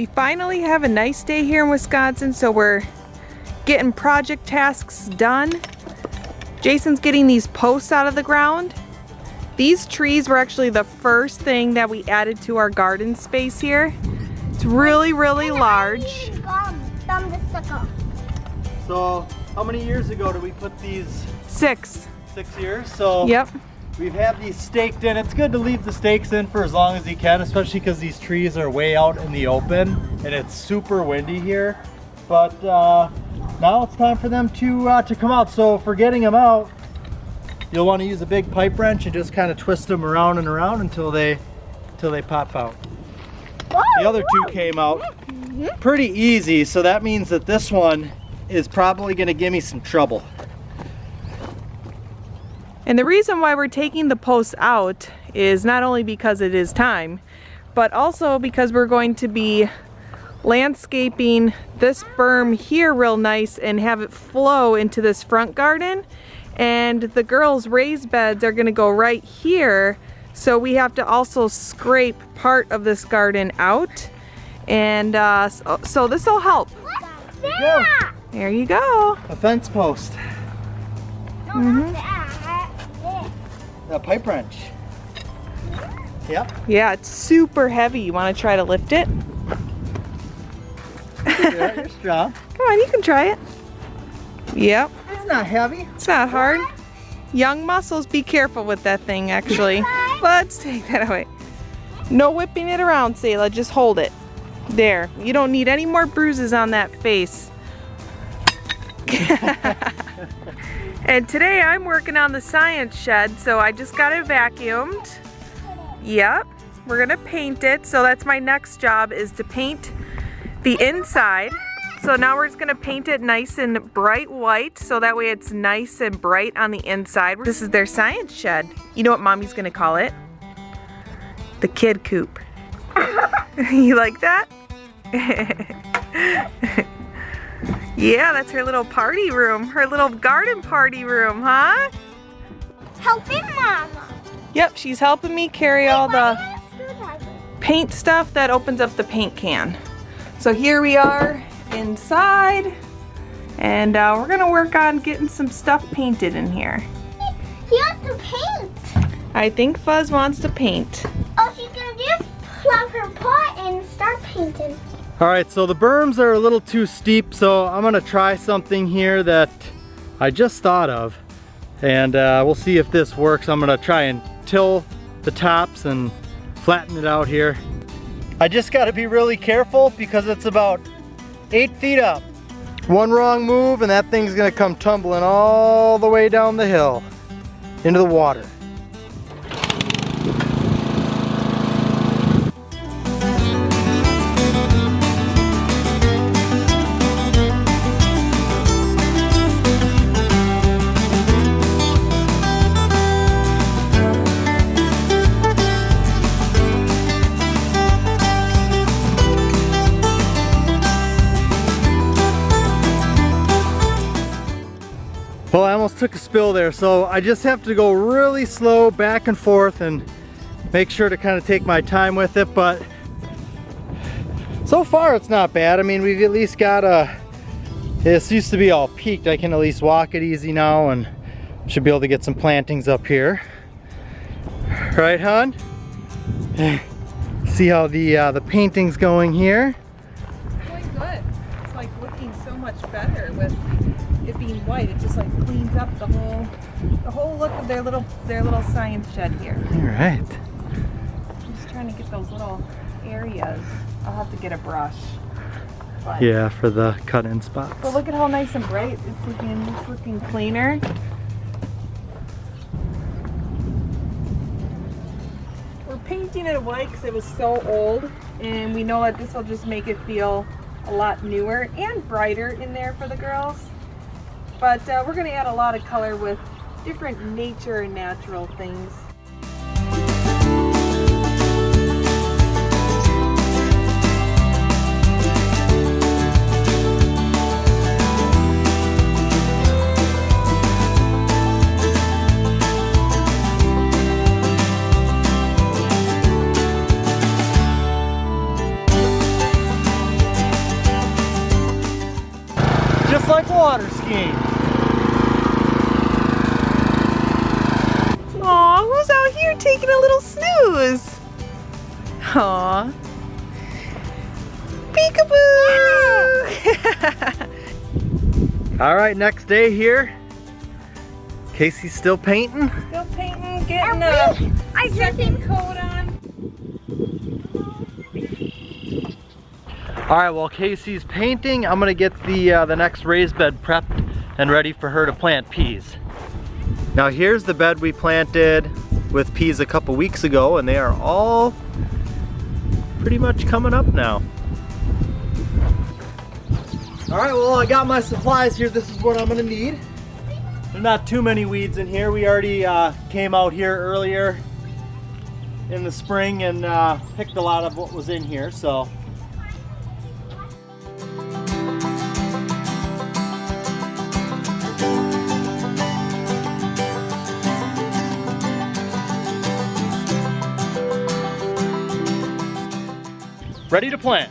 We finally have a nice day here in Wisconsin, so we're getting project tasks done. Jason's getting these posts out of the ground. These trees were actually the first thing that we added to our garden space here. It's really, really large. So, how many years ago did we put these? 6. 6 years. So, yep. We've had these staked in. It's good to leave the stakes in for as long as you can, especially because these trees are way out in the open and it's super windy here. But now it's time for them to come out. So for getting them out, you'll want to use a big pipe wrench and just kind of twist them around and around until they pop out. The other two came out pretty easy, so that means that this one is probably going to give me some trouble. And the reason why we're taking the posts out is not only because it is time, but also because we're going to be landscaping this berm here real nice and have it flow into this front garden. And the girls' raised beds are gonna go right here. So we have to also scrape part of this garden out. And so this will help. There you go. A fence post. A pipe wrench. Yep. Yeah, it's super heavy. You want to try to lift it? Yeah, you're strong. Come on, you can try it. Yep. It's not heavy. It's not hard. Young muscles, be careful with that thing, actually. Let's take that away. No whipping it around, Selah. Just hold it. There. You don't need any more bruises on that face. And today I'm working on the science shed, so I just got it vacuumed. Yep, we're gonna paint it. So that's my next job, is to paint the inside. So now we're just gonna paint it nice and bright white, so that way it's nice and bright on the inside. This is their science shed. You know what Mommy's gonna call it? The kid coop. You like that? Yeah, that's her little party room, her little garden party room, huh? Helping Mama. Yep, she's helping me carry all the paint stuff that opens up the paint can. So here we are inside, and we're gonna work on getting some stuff painted in here. He wants to paint. I think Fuzz wants to paint. Oh, she's gonna just plug her pot and start painting. All right, so the berms are a little too steep, so I'm gonna try something here that I just thought of, and we'll see if this works. I'm gonna try and till the tops and flatten it out here. I just gotta be really careful because it's about 8 feet up. One wrong move and that thing's gonna come tumbling all the way down the hill into the water. Well, I almost took a spill there, so I just have to go really slow back and forth and make sure to kind of take my time with it, but so far it's not bad. I mean, we've at least got this used to be all peaked. I can at least walk it easy now and should be able to get some plantings up here. Right, hon? See how the painting's going here? It's going good. It's like looking so much better with it being white. It just like cleans up the whole look of their little science shed here. All right. I'm just trying to get those little areas. I'll have to get a brush. But, Yeah, for the cut-in spots. but look at how nice and bright it's looking cleaner. We're painting it white because it was so old, and we know that this will just make it feel a lot newer and brighter in there for the girls. But we're going to add a lot of color with different nature and natural things. water skiing. Aw, who's out here taking a little snooze? Aw. Peekaboo! All right, next day here. Casey's still painting. Still painting, getting a second coat on. All right, while Casey's painting, I'm gonna get the next raised bed prepped and ready for her to plant peas. Now here's the bed we planted with peas a couple weeks ago, and they are all pretty much coming up now. All right, well, I got my supplies here. This is what I'm gonna need. There's not too many weeds in here. We already came out here earlier in the spring and picked a lot of what was in here, so. Ready to plant.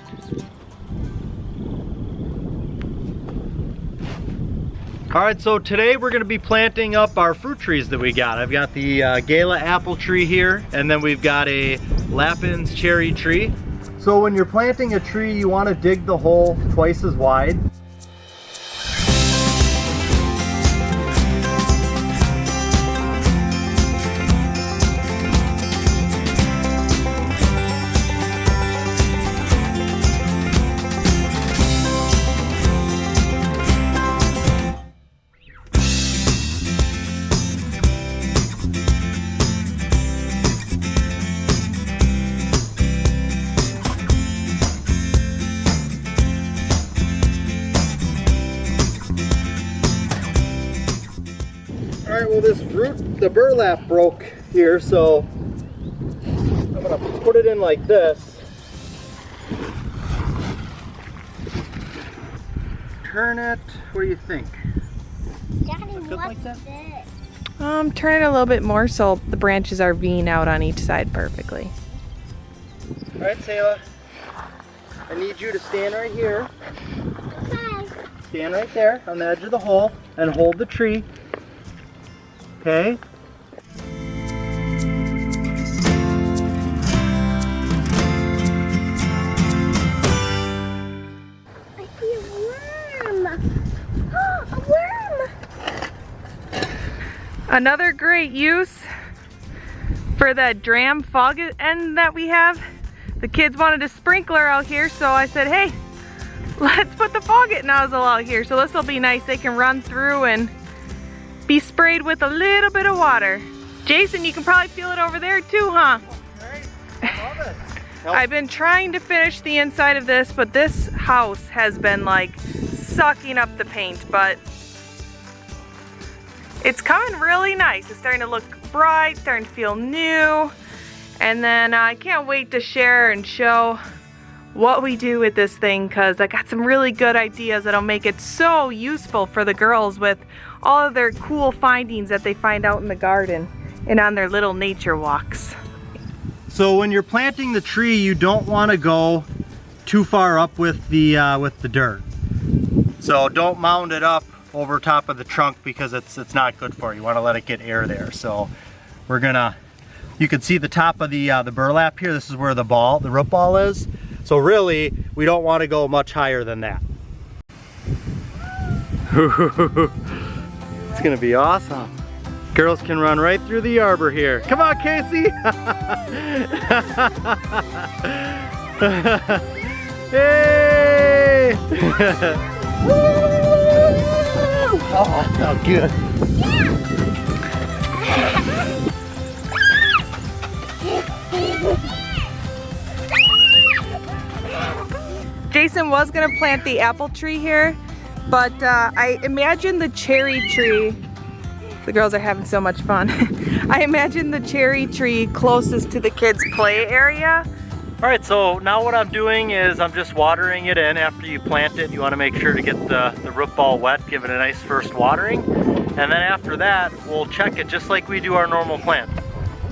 All right, so today we're gonna be planting up our fruit trees that we got. I've got the Gala apple tree here, and then we've got a Lappin's cherry tree. So when you're planting a tree, you wanna dig the hole twice as wide. All right, well, this root, the burlap broke here, so I'm gonna put it in like this. Turn it, what do you think? Daddy, Good what's like that? this? Turn it a little bit more so the branches are V'ing out on each side perfectly. All right, Sayla, I need you to stand right here. Okay. Stand right there on the edge of the hole and hold the tree. Okay? I see a worm. A worm. Another great use for that dram fog end that we have. The kids wanted a sprinkler out here, so I said, hey, let's put the fog nozzle out here. So this will be nice. They can run through and be sprayed with a little bit of water. Jason, you can probably feel it over there too, huh? Alright, love it. I've been trying to finish the inside of this, but this house has been like sucking up the paint, but it's coming really nice. It's starting to look bright, starting to feel new. And then I can't wait to share and show what we do with this thing, because I got some really good ideas that'll make it so useful for the girls with all of their cool findings that they find out in the garden and on their little nature walks. So when you're planting the tree, you don't want to go too far up with the dirt. So don't mound it up over top of the trunk because it's not good for you. You want to let it get air there. So we're gonna, you can see the top of the burlap here. This is where the root ball is. So really, we don't want to go much higher than that. It's gonna be awesome. Girls can run right through the arbor here. Come on, Casey! Hey! Oh, that felt good. Jason was gonna plant the apple tree here, but I imagine the cherry tree, the girls are having so much fun. I imagine the cherry tree closest to the kids' play area. All right, so now what I'm doing is I'm just watering it in. After you plant it, you want to make sure to get the root ball wet, give it a nice first watering. And then after that, we'll check it just like we do our normal plant.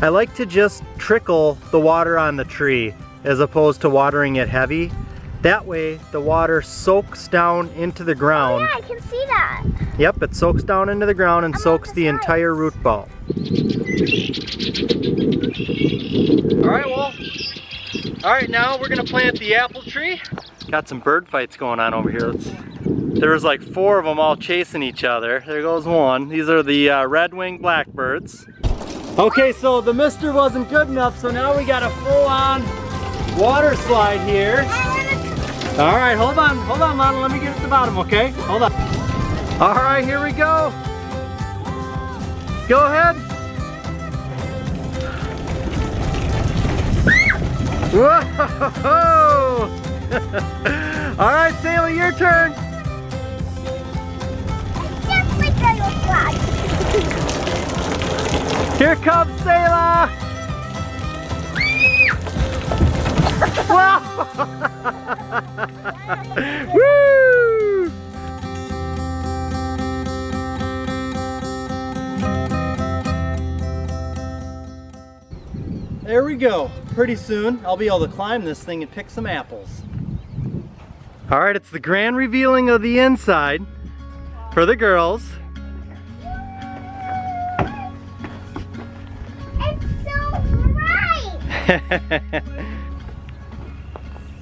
I like to just trickle the water on the tree as opposed to watering it heavy. That way the water soaks down into the ground. Oh yeah, I can see that. Yep, it soaks down into the ground and soaks the entire root ball. Alright, now we're gonna plant the apple tree. Got some bird fights going on over here. There was like 4 of them all chasing each other. There goes one. These are the red-winged blackbirds. Okay, so the mister wasn't good enough, so now we got a full-on water slide here. Alright, hold on, Lana, let me get at the bottom, okay? Hold on. Alright, here we go. Go ahead. Whoa! Alright, Sayla, your turn. Just like a little flag. Here comes Sayla. Woo! There we go. Pretty soon I'll be able to climb this thing and pick some apples. All right, it's the grand revealing of the inside for the girls. It's so bright.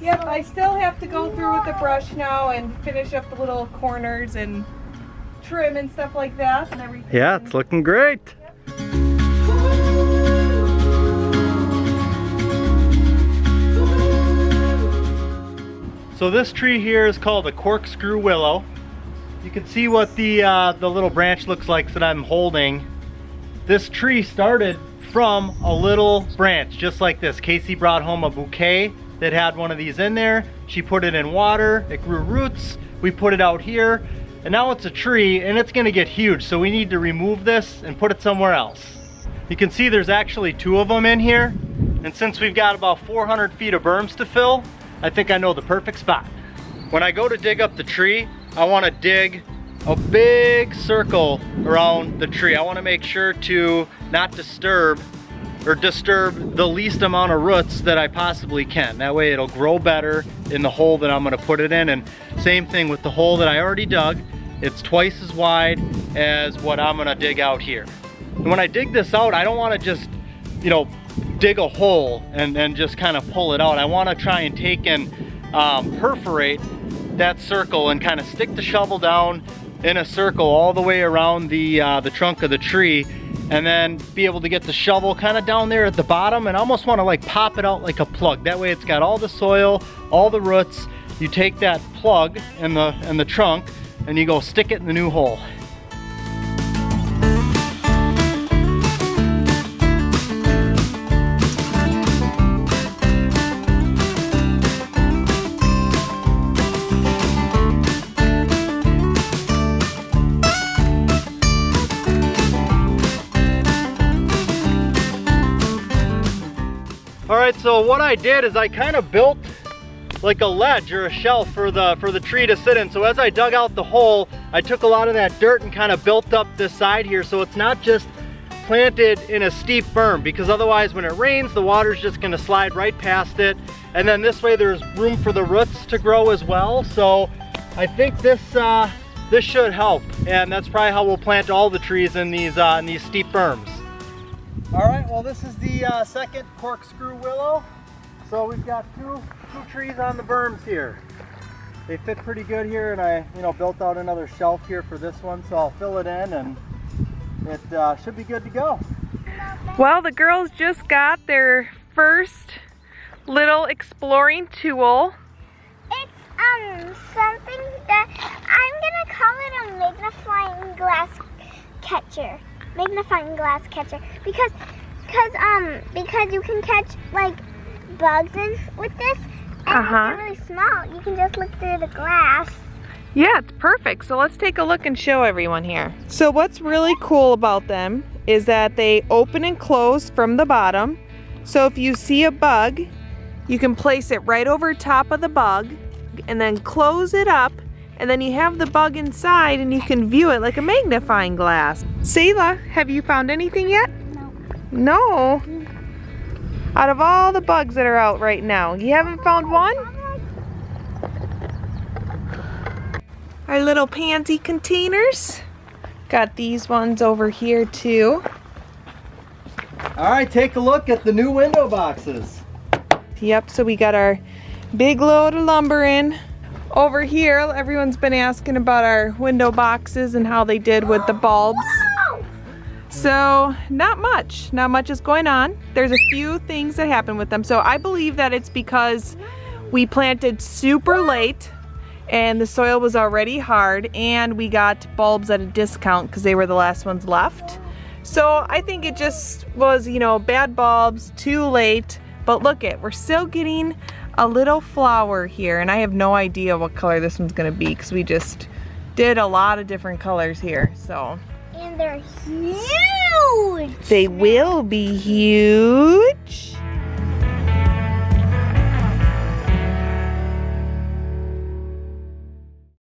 Yep, I still have to go through with the brush now and finish up the little corners and trim and stuff like that and everything. Yeah, it's looking great. So this tree here is called a Corkscrew Willow. You can see what the little branch looks like that I'm holding. This tree started from a little branch, just like this. Casey brought home a bouquet that had one of these in there. She put it in water, it grew roots, we put it out here, and now it's a tree and it's gonna get huge, so we need to remove this and put it somewhere else. You can see there's actually 2 of them in here, and since we've got about 400 feet of berms to fill, I think I know the perfect spot. When I go to dig up the tree, I wanna dig a big circle around the tree. I wanna make sure to not disturb the least amount of roots that I possibly can. That way it'll grow better in the hole that I'm gonna put it in. And same thing with the hole that I already dug. It's twice as wide as what I'm gonna dig out here. And when I dig this out, I don't wanna just, you know, dig a hole and just kind of pull it out. I wanna try and take and perforate that circle and kind of stick the shovel down in a circle all the way around the trunk of the tree, and then be able to get the shovel kind of down there at the bottom and almost want to like pop it out like a plug. That way it's got all the soil, all the roots. You take that plug in the trunk and you go stick it in the new hole. Alright, so what I did is I kind of built like a ledge or a shelf for the tree to sit in. So as I dug out the hole, I took a lot of that dirt and kind of built up this side here, so it's not just planted in a steep berm, because otherwise when it rains the water's just going to slide right past it, and then this way there's room for the roots to grow as well. So I think this should help, and that's probably how we'll plant all the trees in these steep berms. Alright, well this is the second Corkscrew Willow. So we've got two trees on the berms here. They fit pretty good here, and I built out another shelf here for this one, so I'll fill it in and it should be good to go. Well, the girls just got their first little exploring tool. It's something that I'm gonna call it a magnifying glass catcher because you can catch like bugs in with this, and if they're really small, you can just look through the glass. Yeah, it's perfect. So let's take a look and show everyone here. So what's really cool about them is that they open and close from the bottom. So if you see a bug, you can place it right over top of the bug and then close it up, and then you have the bug inside and you can view it like a magnifying glass. Sayla, have you found anything yet? No. Out of all the bugs that are out right now, you haven't found one? our little pansy containers. Got these ones over here too. All right, take a look at the new window boxes. Yep, so we got our big load of lumber in. Over here, everyone's been asking about our window boxes and how they did with the bulbs. So, not much is going on. There's a few things that happened with them. So I believe that it's because we planted super late and the soil was already hard, and we got bulbs at a discount because they were the last ones left. So I think it just was, you know, bad bulbs, too late. But look it, we're still getting a little flower here, and I have no idea what color this one's gonna be because we just did a lot of different colors here, so. And they're huge! They will be huge.